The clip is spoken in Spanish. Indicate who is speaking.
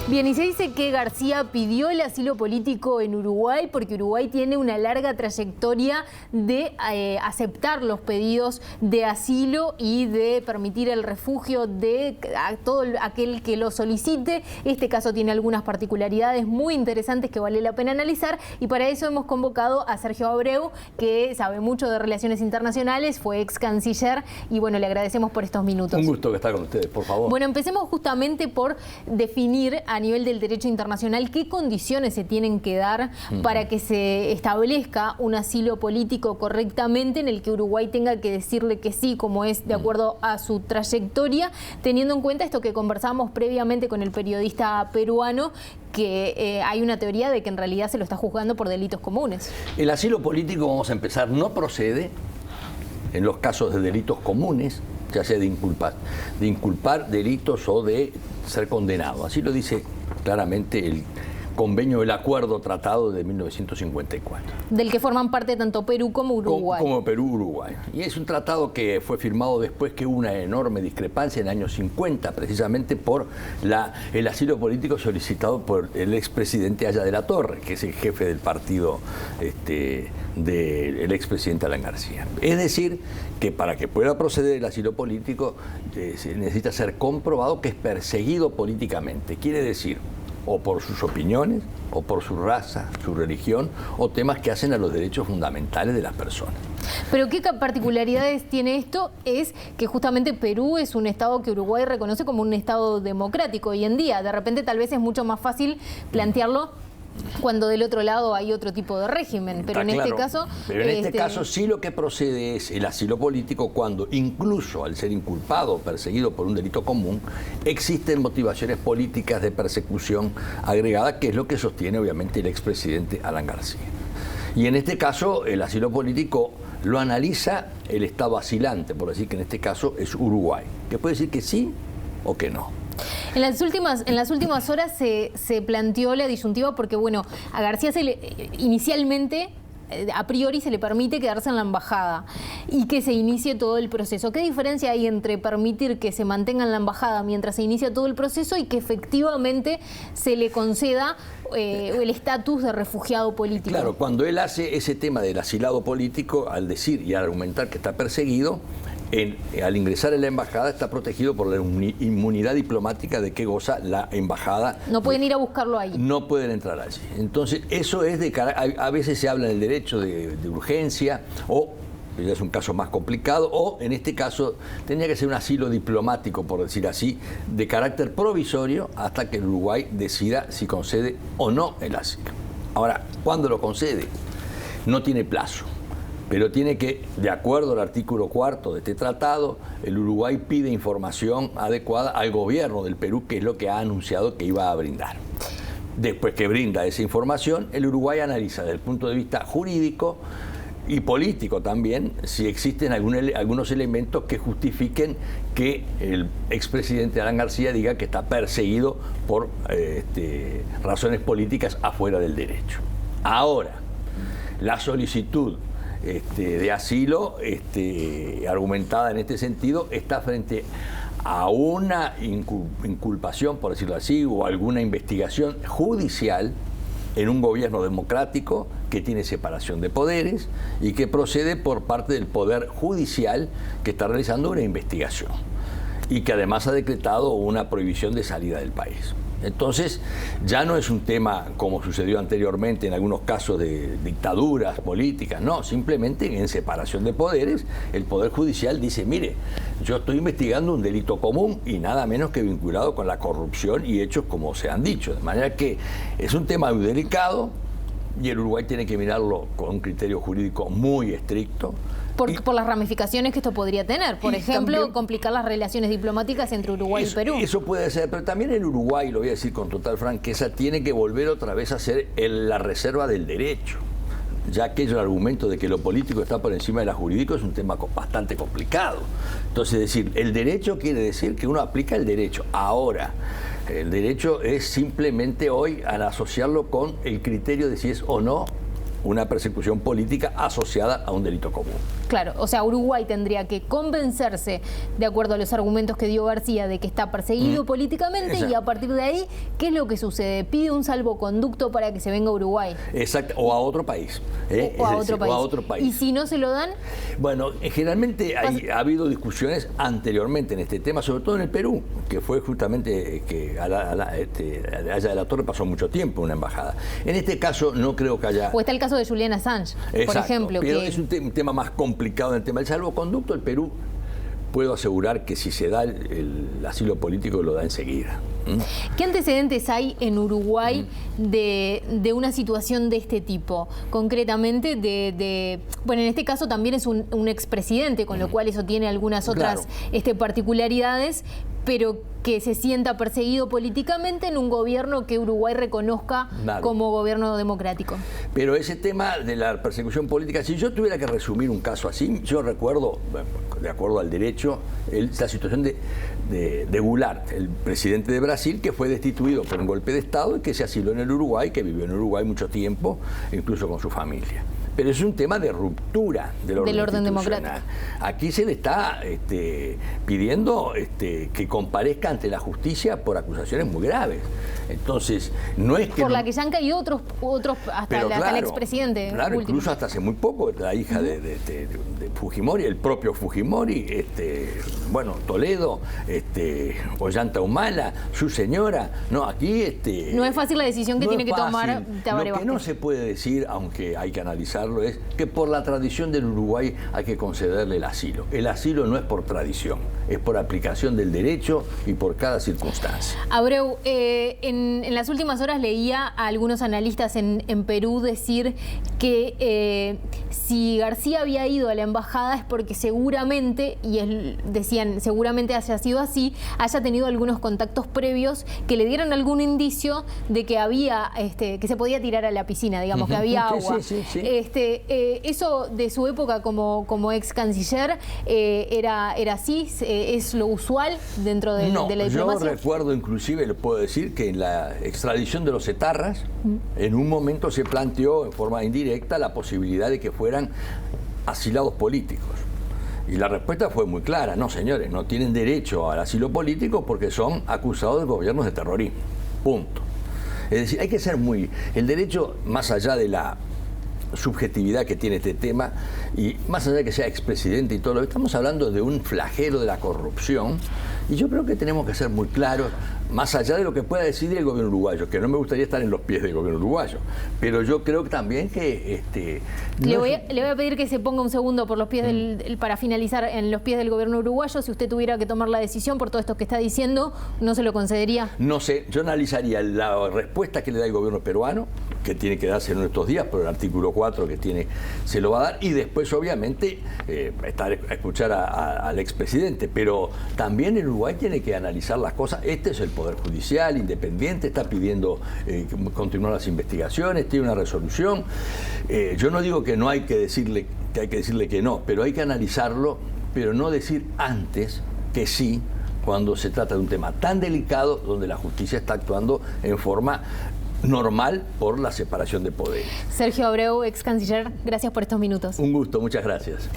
Speaker 1: Bien, y se dice que García pidió el asilo político en Uruguay porque Uruguay tiene una larga trayectoria de aceptar los pedidos de asilo y de permitir el refugio de todo aquel que lo solicite. Este caso tiene algunas particularidades muy interesantes que vale la pena analizar, y para eso hemos convocado a Sergio Abreu, que sabe mucho de relaciones internacionales, fue ex canciller, y bueno, le agradecemos por estos minutos.
Speaker 2: Un gusto estar con ustedes, por favor.
Speaker 1: Bueno, empecemos justamente por definir a nivel del derecho internacional qué condiciones se tienen que dar para que se establezca un asilo político correctamente, en el que Uruguay tenga que decirle que sí, como es de acuerdo a su trayectoria, teniendo en cuenta esto que conversamos previamente con el periodista peruano, que hay una teoría de que en realidad se lo está juzgando por delitos comunes.
Speaker 2: El asilo político, vamos a empezar, no procede en los casos de delitos comunes, ya sea de inculpar delitos o de ser condenado. Así lo dice claramente el convenio, el acuerdo tratado de 1954.
Speaker 1: Del que forman parte tanto Perú como Uruguay.
Speaker 2: Como Perú, Uruguay. Y es un tratado que fue firmado después que hubo una enorme discrepancia en el año 50, precisamente por el asilo político solicitado por el expresidente Haya de la Torre, que es el jefe del partido del expresidente Alan García. Es decir, que para que pueda proceder el asilo político se necesita ser comprobado que es perseguido políticamente. Quiere decir, o por sus opiniones, o por su raza, su religión, o temas que hacen a los derechos fundamentales de las personas.
Speaker 1: Pero ¿qué particularidades tiene esto? Es que justamente Perú es un estado que Uruguay reconoce como un estado democrático hoy en día. De repente tal vez es mucho más fácil plantearlo cuando del otro lado hay otro tipo de régimen, pero en este caso...
Speaker 2: Pero en este caso sí lo que procede es el asilo político cuando, incluso al ser inculpado o perseguido por un delito común, existen motivaciones políticas de persecución agregada, que es lo que sostiene obviamente el expresidente Alan García. Y en este caso el asilo político lo analiza el estado asilante, por decir que en este caso es Uruguay, que puede decir que sí o que no.
Speaker 1: En las últimas horas se planteó la disyuntiva porque, bueno, a García inicialmente, a priori, se le permite quedarse en la embajada y que se inicie todo el proceso. ¿Qué diferencia hay entre permitir que se mantenga en la embajada mientras se inicia todo el proceso y que efectivamente se le conceda el estatus de refugiado político?
Speaker 2: Claro, cuando él hace ese tema del asilado político, al decir y al argumentar que está perseguido, al ingresar en la embajada está protegido por la inmunidad diplomática de que goza la embajada.
Speaker 1: No pueden ir a buscarlo ahí.
Speaker 2: No pueden entrar allí. Entonces, eso es a veces se habla del derecho de urgencia, o ya es un caso más complicado, o en este caso tendría que ser un asilo diplomático, por decir así, de carácter provisorio hasta que el Uruguay decida si concede o no el asilo. Ahora, ¿cuándo lo concede? No tiene plazo. Pero tiene que, de acuerdo al artículo 4 de este tratado, el Uruguay pide información adecuada al gobierno del Perú, que es lo que ha anunciado que iba a brindar. Después que brinda esa información, el Uruguay analiza desde el punto de vista jurídico y político también si existen algunos elementos que justifiquen que el expresidente Alan García diga que está perseguido por razones políticas afuera del derecho. Ahora, la solicitud de asilo argumentada en este sentido está frente a una inculpación, por decirlo así, o alguna investigación judicial en un gobierno democrático que tiene separación de poderes y que procede por parte del Poder Judicial, que está realizando una investigación y que además ha decretado una prohibición de salida del país. Entonces, ya no es un tema como sucedió anteriormente en algunos casos de dictaduras políticas, no, simplemente en separación de poderes, el Poder Judicial dice, mire, yo estoy investigando un delito común y nada menos que vinculado con la corrupción y hechos como se han dicho, de manera que es un tema muy delicado y el Uruguay tiene que mirarlo con un criterio jurídico muy estricto.
Speaker 1: Por las ramificaciones que esto podría tener. Por ejemplo, también complicar las relaciones diplomáticas entre Uruguay y Perú.
Speaker 2: Eso puede ser, pero también el Uruguay, lo voy a decir con total franqueza, tiene que volver otra vez a ser la reserva del derecho. Ya aquello, el argumento de que lo político está por encima de lo jurídico es un tema bastante complicado. Entonces, decir, el derecho quiere decir que uno aplica el derecho. Ahora, el derecho es simplemente hoy al asociarlo con el criterio de si es o no una persecución política asociada a un delito común.
Speaker 1: Claro, o sea, Uruguay tendría que convencerse, de acuerdo a los argumentos que dio García, de que está perseguido políticamente. Exacto. Y a partir de ahí, ¿qué es lo que sucede? Pide un salvoconducto para que se venga a Uruguay.
Speaker 2: Exacto, o a otro país.
Speaker 1: O a otro país. ¿Y si no se lo dan?
Speaker 2: Bueno, generalmente ha habido discusiones anteriormente en este tema, sobre todo en el Perú, que fue justamente que allá de la Torre pasó mucho tiempo una embajada. En este caso no creo que haya...
Speaker 1: O está el caso de Julian Assange, por ejemplo.
Speaker 2: Pero es un tema más complicado en el tema del salvoconducto. El Perú, puedo asegurar que si se da el asilo político lo da enseguida.
Speaker 1: ¿Qué antecedentes hay en Uruguay de una situación de este tipo? Concretamente, bueno, en este caso también es un expresidente, con lo cual eso tiene algunas otras particularidades, pero que se sienta perseguido políticamente en un gobierno que Uruguay reconozca como gobierno democrático.
Speaker 2: Pero ese tema de la persecución política, si yo tuviera que resumir un caso así, yo recuerdo, de acuerdo al derecho, la situación de Goulart, el presidente de Brasil, que fue destituido por un golpe de Estado y que se asiló en el Uruguay, que vivió en Uruguay mucho tiempo, incluso con su familia. Pero es un tema de ruptura del orden democrático. Aquí se le está pidiendo que comparezca ante la justicia por acusaciones muy graves. Entonces, no es que...
Speaker 1: Por la que ya han caído otros hasta el expresidente.
Speaker 2: Claro, último. Incluso hasta hace muy poco, la hija de Fujimori, el propio Fujimori, Toledo, Ollanta Humala, su señora. No, aquí...
Speaker 1: no es fácil la decisión que tiene que tomar Tabaré Vázquez.
Speaker 2: Lo que no se puede decir, aunque hay que analizarlo, es que por la tradición del Uruguay hay que concederle el asilo. El asilo no es por tradición, es por aplicación del derecho y por cada circunstancia.
Speaker 1: Abreu, en las últimas horas leía a algunos analistas en Perú decir que si García había ido a la embajada es porque seguramente, decían seguramente haya sido así, haya tenido algunos contactos previos que le dieron algún indicio de que había, que se podía tirar a la piscina, digamos, que había agua. Sí. Eso de su época como ex canciller era así, es lo usual dentro de la diplomacia.
Speaker 2: Yo recuerdo, inclusive le puedo decir que en la extradición de los etarras, en un momento se planteó en forma indirecta la posibilidad de que fueran asilados políticos. Y la respuesta fue muy clara: no, señores, no tienen derecho al asilo político porque son acusados de gobiernos de terrorismo. Punto. Es decir, hay que ser el derecho, más allá de la subjetividad que tiene este tema, y más allá de que sea expresidente y todo lo que estamos hablando de un flagelo de la corrupción, y yo creo que tenemos que ser muy claros, más allá de lo que pueda decidir el gobierno uruguayo, que no me gustaría estar en los pies del gobierno uruguayo, pero yo creo que también que...
Speaker 1: le voy a pedir que se ponga un segundo por los pies para finalizar, en los pies del gobierno uruguayo. Si usted tuviera que tomar la decisión por todo esto que está diciendo, ¿no se lo concedería? No sé,
Speaker 2: yo analizaría la respuesta que le da el gobierno peruano, que tiene que darse en estos días por el artículo 4 que tiene, se lo va a dar, y después obviamente escuchar al expresidente, pero también el Uruguay tiene que analizar las cosas. Este es el Poder Judicial independiente, está pidiendo continuar las investigaciones, tiene una resolución. Yo no digo que no hay que decirle que no, pero hay que analizarlo, pero no decir antes que sí cuando se trata de un tema tan delicado donde la justicia está actuando en forma normal por la separación de poderes.
Speaker 1: Sergio Abreu, ex canciller, gracias por estos minutos.
Speaker 2: Un gusto, muchas gracias.